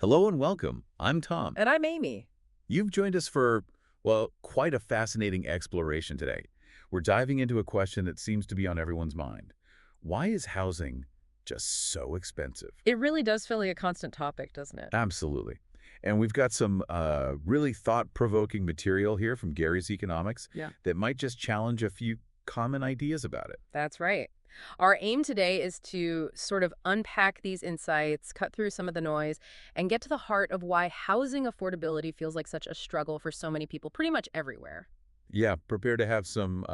Hello and welcome. I'm Tom. And I'm Amy. You've joined us for, well, quite a fascinating exploration today. We're diving into a question that seems to be on everyone's mind. Why is housing just so expensive? It really does feel like a constant topic, doesn't it? Absolutely. And we've got some really thought-provoking material here from Gary's Economics Yeah. that might just challenge a few common ideas about it. That's right. Our aim today is to sort of unpack these insights, cut through some of the noise, and get to the heart of why housing affordability feels like such a struggle for so many people pretty much everywhere. Yeah, prepare to have some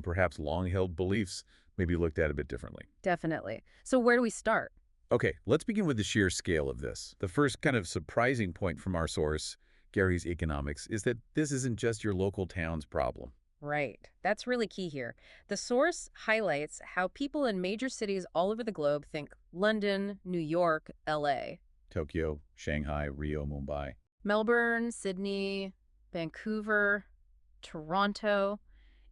perhaps long-held beliefs maybe looked at a bit differently. Definitely. So where do we start? Okay, let's begin with the sheer scale of this. The first kind of surprising point from our source, Gary's Economics, is that this isn't just your local town's problem. Right. That's really key here. The source highlights how people in major cities all over the globe think London, New York, LA, Tokyo, Shanghai, Rio, Mumbai. Melbourne, Sydney, Vancouver, Toronto,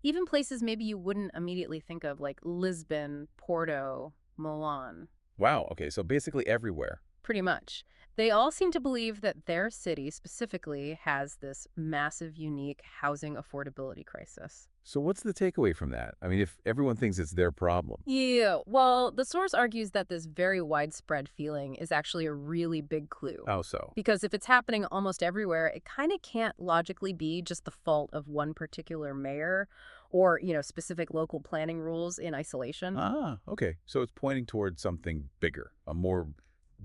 even places maybe you wouldn't immediately think of like Lisbon, Porto, Milan. Wow, okay, so basically everywhere. Pretty much. They all seem to believe that their city specifically has this massive, unique housing affordability crisis. So what's the takeaway from that? I mean, if everyone thinks it's their problem. Yeah, well, the source argues that this very widespread feeling is actually a really big clue. How so? Because if it's happening almost everywhere, it kind of can't logically be just the fault of one particular mayor or, specific local planning rules in isolation. Ah, okay, so it's pointing towards something bigger, a more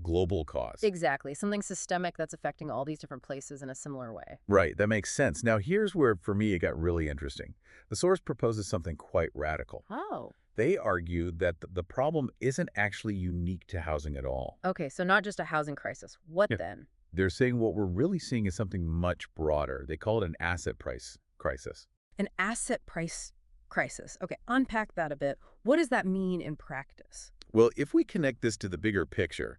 global cause. Exactly. Something systemic that's affecting all these different places in a similar way. Right, that makes sense. Now here's where, for me, it got really interesting. The source proposes something quite radical. Oh. They argue that the problem isn't actually unique to housing at all. Okay, so not just a housing crisis. What Yeah. then? They're saying what we're really seeing is something much broader. They call it an asset price crisis. An asset price crisis. Okay, unpack that a bit. What does that mean in practice? Well, if we connect this to the bigger picture,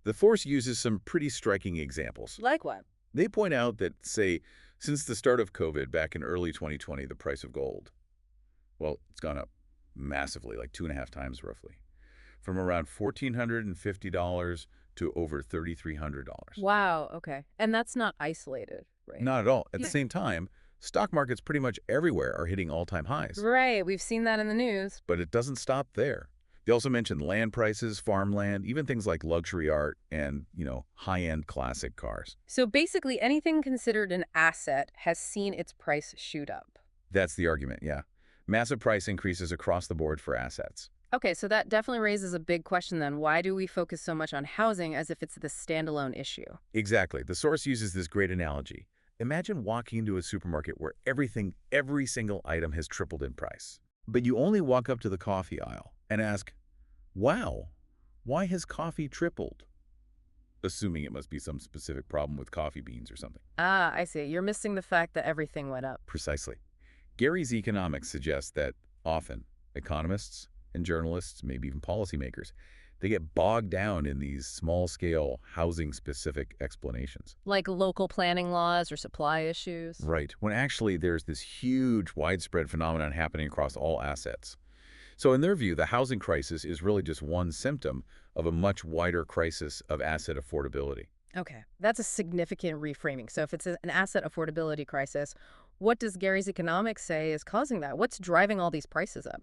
the force uses some pretty striking examples. Like what? They point out that, say, since the start of COVID back in early 2020, the price of gold, well, it's gone up massively, like 2.5 times roughly, from around $1,450 to over $3,300. Wow, okay. And that's not isolated, right? Not at all. At the Yeah. same time, stock markets pretty much everywhere are hitting all-time highs. Right, we've seen that in the news. But it doesn't stop there. They also mentioned land prices, farmland, even things like luxury art and, high-end classic cars. So basically, anything considered an asset has seen its price shoot up. That's the argument, yeah. Massive price increases across the board for assets. Okay, so that definitely raises a big question then. Why do we focus so much on housing as if it's the standalone issue? Exactly. The source uses this great analogy. Imagine walking into a supermarket where every single item has tripled in price. But you only walk up to the coffee aisle and ask, wow, why has coffee tripled? Assuming it must be some specific problem with coffee beans or something. Ah, I see. You're missing the fact that everything went up. Precisely. Gary's Economics suggests that often economists and journalists, maybe even policymakers, they get bogged down in these small-scale, housing-specific explanations. Like local planning laws or supply issues. Right, when actually there's this huge, widespread phenomenon happening across all assets. So in their view, the housing crisis is really just one symptom of a much wider crisis of asset affordability. Okay, that's a significant reframing. So if it's an asset affordability crisis, what does Gary's Economics say is causing that? What's driving all these prices up?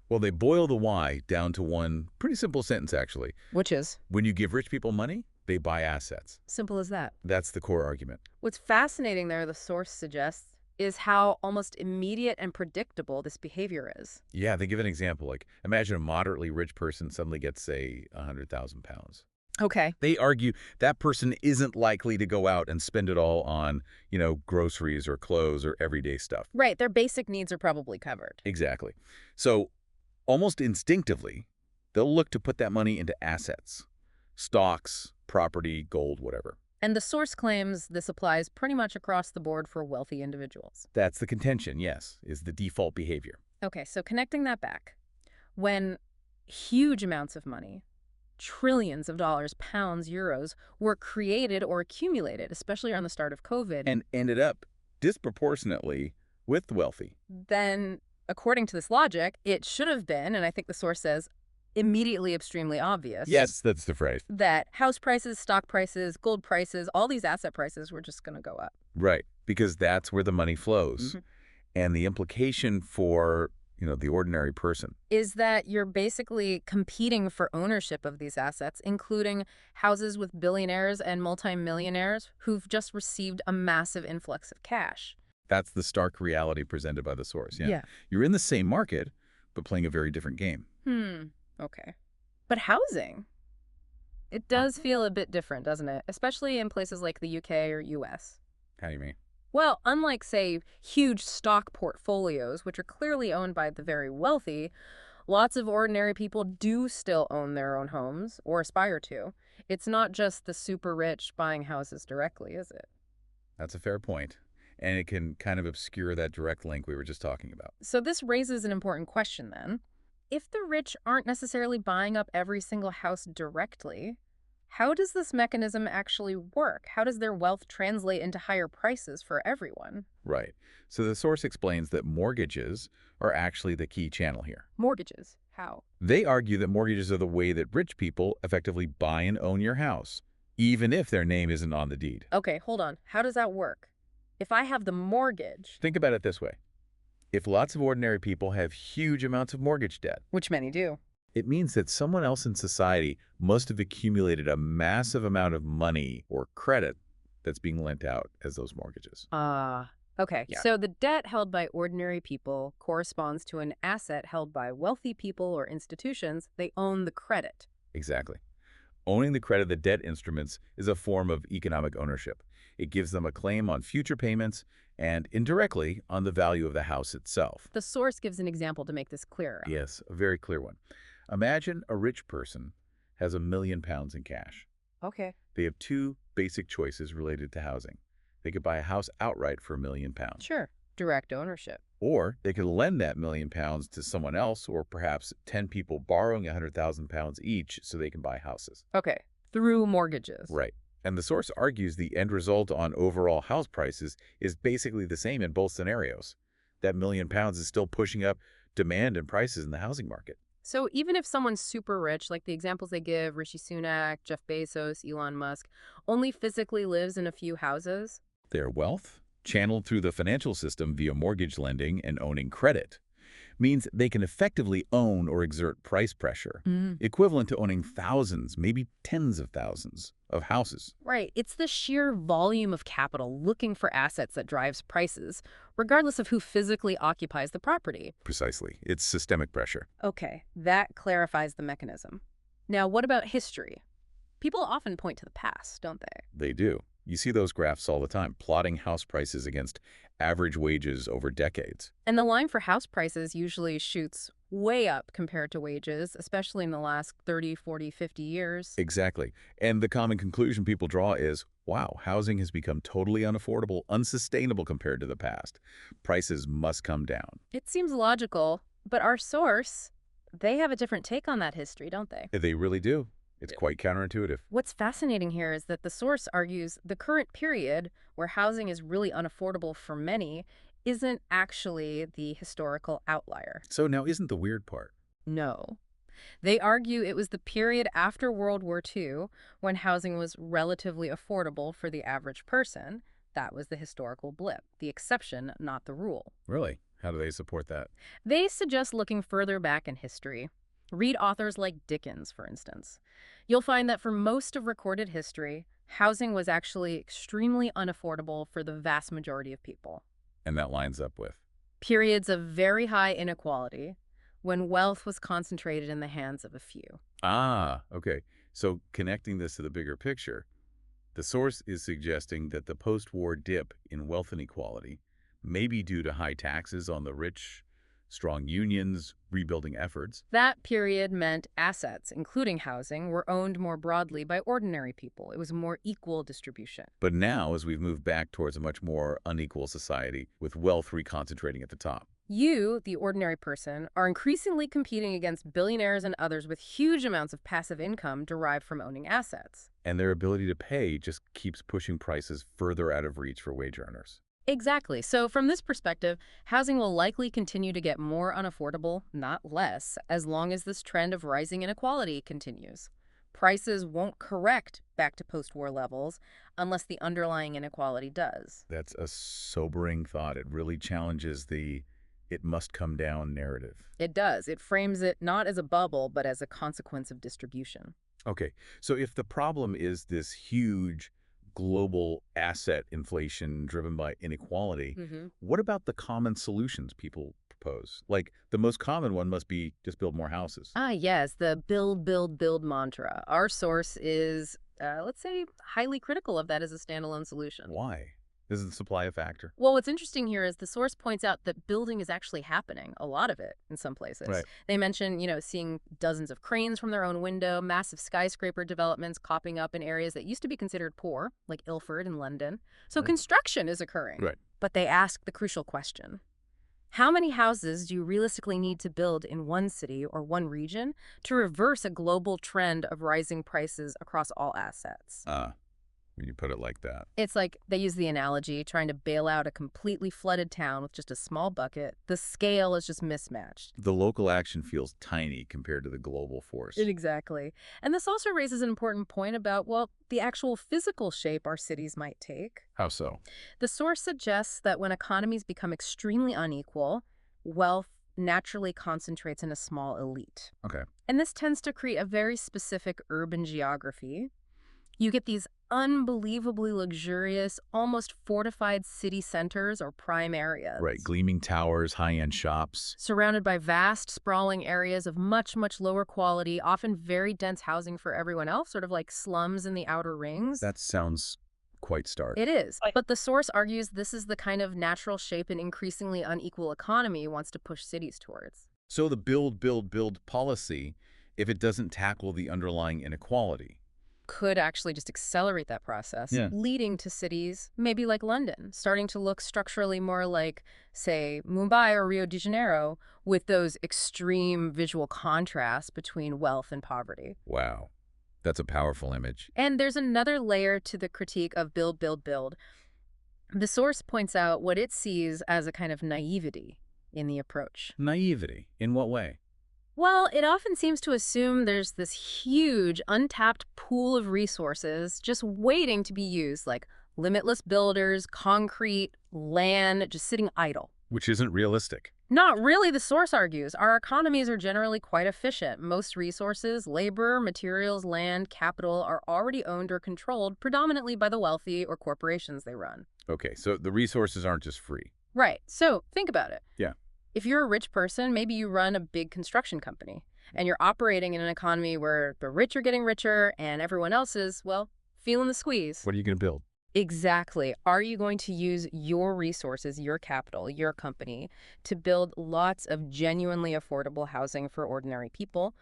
Well, they boil the why down to one pretty simple sentence, actually. Which is? When you give rich people money, they buy assets. Simple as that. That's the core argument. What's fascinating there, the source suggests, is how almost immediate and predictable this behavior is. Yeah, they give an example, like imagine a moderately rich person suddenly gets, say, 100,000 pounds. Okay. They argue that person isn't likely to go out and spend it all on, groceries or clothes or everyday stuff. Right, their basic needs are probably covered. Exactly. So almost instinctively, they'll look to put that money into assets, stocks, property, gold, whatever. And the source claims this applies pretty much across the board for wealthy individuals. That's the contention, yes, is the default behavior. Okay, so connecting that back, when huge amounts of money, trillions of dollars, pounds, euros, were created or accumulated, especially around the start of COVID, And ended up disproportionately with the wealthy. then according to this logic, it should have been, and I think the source says, immediately extremely obvious Yes, that's the phrase. that house prices, stock prices, gold prices, all these asset prices were just going to go up. Right, because that's where the money flows. Mhm. And the implication for, the ordinary person. Is that you're basically competing for ownership of these assets, including houses with billionaires and multimillionaires who've just received a massive influx of cash. That's the stark reality presented by the source, yeah. Yeah. You're in the same market, but playing a very different game. Okay. But housing, it does feel a bit different, doesn't it? Especially in places like the UK or US. How do you mean? Well, unlike, say, huge stock portfolios, which are clearly owned by the very wealthy, lots of ordinary people do still own their own homes or aspire to. It's not just the super rich buying houses directly, is it? That's a fair point. And it can kind of obscure that direct link we were just talking about. So this raises an important question then. If the rich aren't necessarily buying up every single house directly, how does this mechanism actually work? How does their wealth translate into higher prices for everyone? Right. So the source explains that mortgages are actually the key channel here. Mortgages. How? They argue that mortgages are the way that rich people effectively buy and own your house, even if their name isn't on the deed. Okay, hold on. How does that work? If I have the mortgage, Think about it this way. If lots of ordinary people have huge amounts of mortgage debt, which many do. it means that someone else in society must have accumulated a massive amount of money or credit that's being lent out as those mortgages. Okay. Yeah. So the debt held by ordinary people corresponds to an asset held by wealthy people or institutions. They own the credit. Exactly. Owning the credit of the debt instruments is a form of economic ownership. It gives them a claim on future payments and, indirectly, on the value of the house itself. The source gives an example to make this clearer. Yes, a very clear one. Imagine a rich person has £1 million in cash. Okay. They have two basic choices related to housing. They could buy a house outright for £1 million. Sure. Direct ownership. Or they could lend that £1 million to someone else, or perhaps 10 people borrowing £100,000 each so they can buy houses. Okay. Through mortgages. Right. And the source argues the end result on overall house prices is basically the same in both scenarios. That £1 million is still pushing up demand and prices in the housing market. So even if someone's super rich, like the examples they give, Rishi Sunak, Jeff Bezos, Elon Musk, only physically lives in a few houses, Their wealth, channeled through the financial system via mortgage lending and owning credit, means they can effectively own or exert price pressure, equivalent to owning thousands, maybe tens of thousands of houses. right. It's the sheer volume of capital looking for assets that drives prices, regardless of who physically occupies the property. Precisely. It's systemic pressure. Okay, that clarifies the mechanism. Now, what about history? People often point to the past, don't they? They do. You see those graphs all the time, plotting house prices against average wages over decades. And the line for house prices usually shoots way up compared to wages, especially in the last 30, 40, 50 years. Exactly. And the common conclusion people draw is, wow, housing has become totally unaffordable, unsustainable compared to the past. Prices must come down. It seems logical, but our source, they have a different take on that history, don't they? They really do. It's quite counterintuitive. What's fascinating here is that the source argues the current period, where housing is really unaffordable for many, isn't actually the historical outlier. So now isn't the weird part? No. They argue it was the period after World War II when housing was relatively affordable for the average person. That was the historical blip, the exception, not the rule. Really? How do they support that? They suggest looking further back in history. Read authors like Dickens, for instance. You'll find that for most of recorded history, housing was actually extremely unaffordable for the vast majority of people. And that lines up with? Periods of very high inequality, when wealth was concentrated in the hands of a few. Ah, okay. So connecting this to the bigger picture, the source is suggesting that the post-war dip in wealth inequality may be due to high taxes on the rich, strong unions, rebuilding efforts. That period meant assets, including housing, were owned more broadly by ordinary people. It was a more equal distribution. But now, as we've moved back towards a much more unequal society, with wealth reconcentrating at the top. You, the ordinary person, are increasingly competing against billionaires and others with huge amounts of passive income derived from owning assets. And their ability to pay just keeps pushing prices further out of reach for wage earners. Exactly. So from this perspective, housing will likely continue to get more unaffordable, not less, as long as this trend of rising inequality continues. Prices won't correct back to post-war levels unless the underlying inequality does. That's a sobering thought. It really challenges the "it must come down" narrative. It does. It frames it not as a bubble, but as a consequence of distribution. Okay, so if the problem is this huge global asset inflation driven by inequality, what about the common solutions people propose? Like, the most common one must be just build more houses. Ah, yes, the build, build, build mantra. Our source is, let's say, highly critical of that as a standalone solution. Why? Isn't supply a factor? Well, what's interesting here is the source points out that building is actually happening, a lot of it in some places. Right. They mention, seeing dozens of cranes from their own window, massive skyscraper developments popping up in areas that used to be considered poor, like Ilford in London. So Right. construction is occurring. Right. But they ask the crucial question. How many houses do you realistically need to build in one city or one region to reverse a global trend of rising prices across all assets? When you put it like that. It's like they use the analogy trying to bail out a completely flooded town with just a small bucket. The scale is just mismatched. The local action feels tiny compared to the global force. Exactly. And this also raises an important point about, well, the actual physical shape our cities might take. How so? The source suggests that when economies become extremely unequal, wealth naturally concentrates in a small elite. Okay. And this tends to create a very specific urban geography. You get these unbelievably luxurious, almost fortified city centers or prime areas. Right. Gleaming towers, high-end shops. Surrounded by vast, sprawling areas of much, much lower quality, often very dense housing for everyone else, sort of like slums in the outer rings. That sounds quite stark. It is. But the source argues this is the kind of natural shape an increasingly unequal economy wants to push cities towards. So the build, build, build policy, if it doesn't tackle the underlying inequality, Could actually just accelerate that process, Yeah. leading to cities, maybe like London, starting to look structurally more like, say, Mumbai or Rio de Janeiro, with those extreme visual contrasts between wealth and poverty. wow, that's a powerful image. And there's another layer to the critique of build, build, build. The source points out what it sees as a kind of naivety in the approach. Naivety. In what way? Well, it often seems to assume there's this huge, untapped pool of resources just waiting to be used, like limitless builders, concrete, land, just sitting idle. Which isn't realistic. Not really, the source argues. Our economies are generally quite efficient. Most resources, labor, materials, land, capital, are already owned or controlled predominantly by the wealthy or corporations they run. Okay, so the resources aren't just free. Right. So think about it. Yeah. If you're a rich person, maybe you run a big construction company and you're operating in an economy where the rich are getting richer and everyone else is, well, feeling the squeeze. What are you going to build? Exactly. Are you going to use your resources, your capital, your company to build lots of genuinely affordable housing for ordinary people?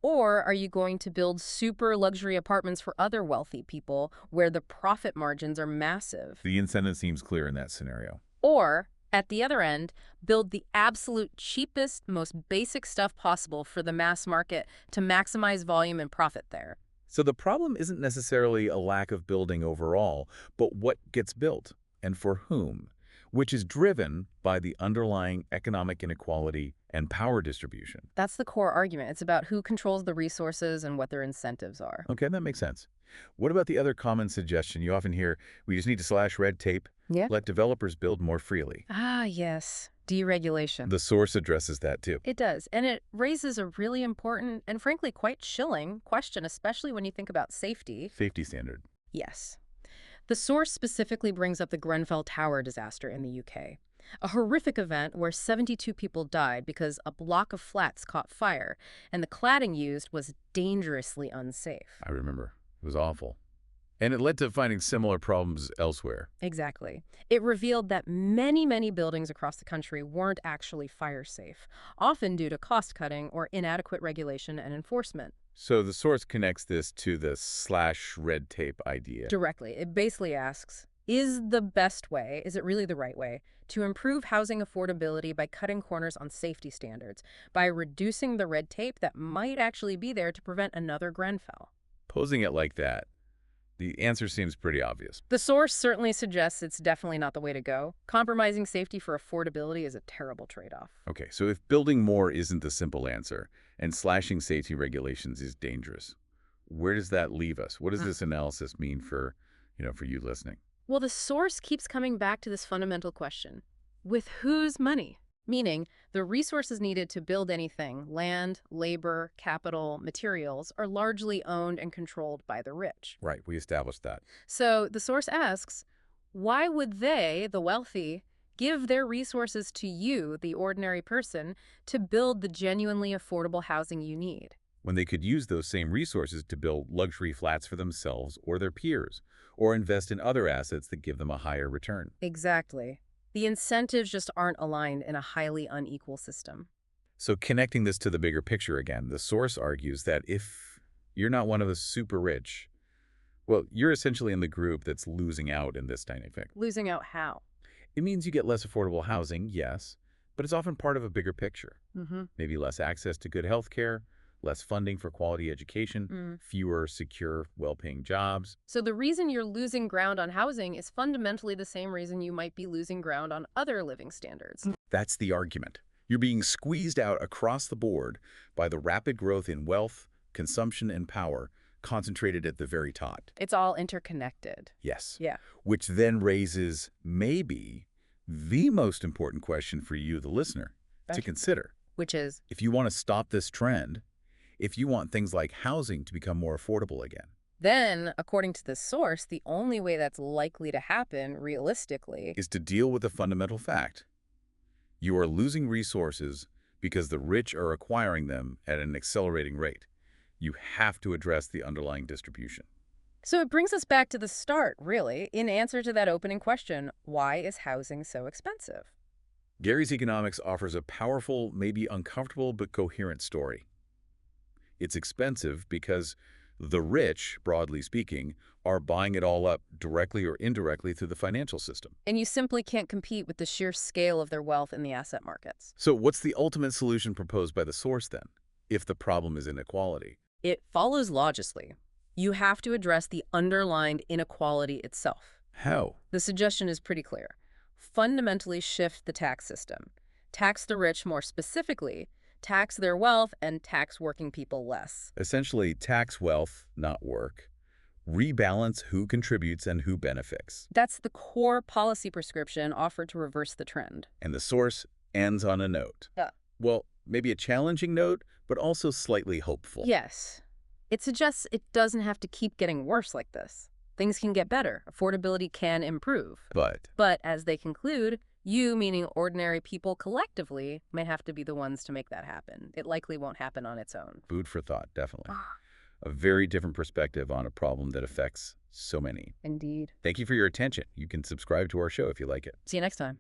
Or are you going to build super luxury apartments for other wealthy people where the profit margins are massive? The incentive seems clear in that scenario. Or, at the other end, build the absolute cheapest, most basic stuff possible for the mass market to maximize volume and profit there. So the problem isn't necessarily a lack of building overall, but what gets built and for whom, which is driven by the underlying economic inequality and power distribution. That's the core argument. It's about who controls the resources and what their incentives are. Okay, that makes sense. What about the other common suggestion you often hear? We just need to slash red tape, Yeah. let developers build more freely. Ah, yes. Deregulation. The source addresses that too. It does. And it raises a really important and frankly quite chilling question, especially when you think about safety. Safety standard. Yes. The source specifically brings up the Grenfell Tower disaster in the UK, a horrific event where 72 people died because a block of flats caught fire and the cladding used was dangerously unsafe. I remember. It was awful. And it led to finding similar problems elsewhere. Exactly. It revealed that many, many buildings across the country weren't actually fire safe, often due to cost cutting or inadequate regulation and enforcement. So the source connects this to the slash red tape idea. Directly. It basically asks, is the best way, is it really the right way, to improve housing affordability by cutting corners on safety standards, by reducing the red tape that might actually be there to prevent another Grenfell? Posing it like that, The answer seems pretty obvious. The source certainly suggests it's definitely not the way to go. Compromising safety for affordability is a terrible trade-off. Okay, so if building more isn't the simple answer and slashing safety regulations is dangerous, where does that leave us? What does this analysis mean for, for you listening? Well, the source keeps coming back to this fundamental question. With whose money? Meaning, the resources needed to build anything, land, labor, capital, materials, are largely owned and controlled by the rich. Right, we established that. So the source asks, why would they, the wealthy, give their resources to you, the ordinary person, to build the genuinely affordable housing you need? When they could use those same resources to build luxury flats for themselves or their peers, or invest in other assets that give them a higher return. Exactly. The incentives just aren't aligned in a highly unequal system. So connecting this to the bigger picture again, the source argues that if you're not one of the super rich, well, you're essentially in the group that's losing out in this dynamic. Losing out how? It means you get less affordable housing, yes, but it's often part of a bigger picture. Maybe less access to good health care, less funding for quality education, fewer secure, well-paying jobs. So the reason you're losing ground on housing is fundamentally the same reason you might be losing ground on other living standards. That's the argument. You're being squeezed out across the board by the rapid growth in wealth, consumption, and power concentrated at the very top. It's all interconnected. Yes. Yeah. Which then raises maybe the most important question for you, the listener, to consider. Which is? If you want to stop this trend, if you want things like housing to become more affordable again. Then, according to this source, the only way that's likely to happen, realistically, is to deal with the fundamental fact. You are losing resources because the rich are acquiring them at an accelerating rate. You have to address the underlying distribution. So it brings us back to the start, really, in answer to that opening question, why is housing so expensive? Gary's Economics offers a powerful, maybe uncomfortable, but coherent story. It's expensive because the rich, broadly speaking, are buying it all up directly or indirectly through the financial system. And you simply can't compete with the sheer scale of their wealth in the asset markets. So what's the ultimate solution proposed by the source then, if the problem is inequality? It follows logically. You have to address the underlying inequality itself. How? The suggestion is pretty clear. Fundamentally shift the tax system. Tax the rich more specifically, tax their wealth, and tax working people less. Essentially, tax wealth, not work. Rebalance who contributes and who benefits. That's the core policy prescription offered to reverse the trend. And the source ends on a note. Well, maybe a challenging note, but also slightly hopeful. Yes. It suggests it doesn't have to keep getting worse like this. Things can get better. Affordability can improve. But as they conclude, you, meaning ordinary people collectively, may have to be the ones to make that happen. It likely won't happen on its own. Food for thought, definitely. A very different perspective on a problem that affects so many. Indeed. Thank you for your attention. You can subscribe to our show if you like it. See you next time.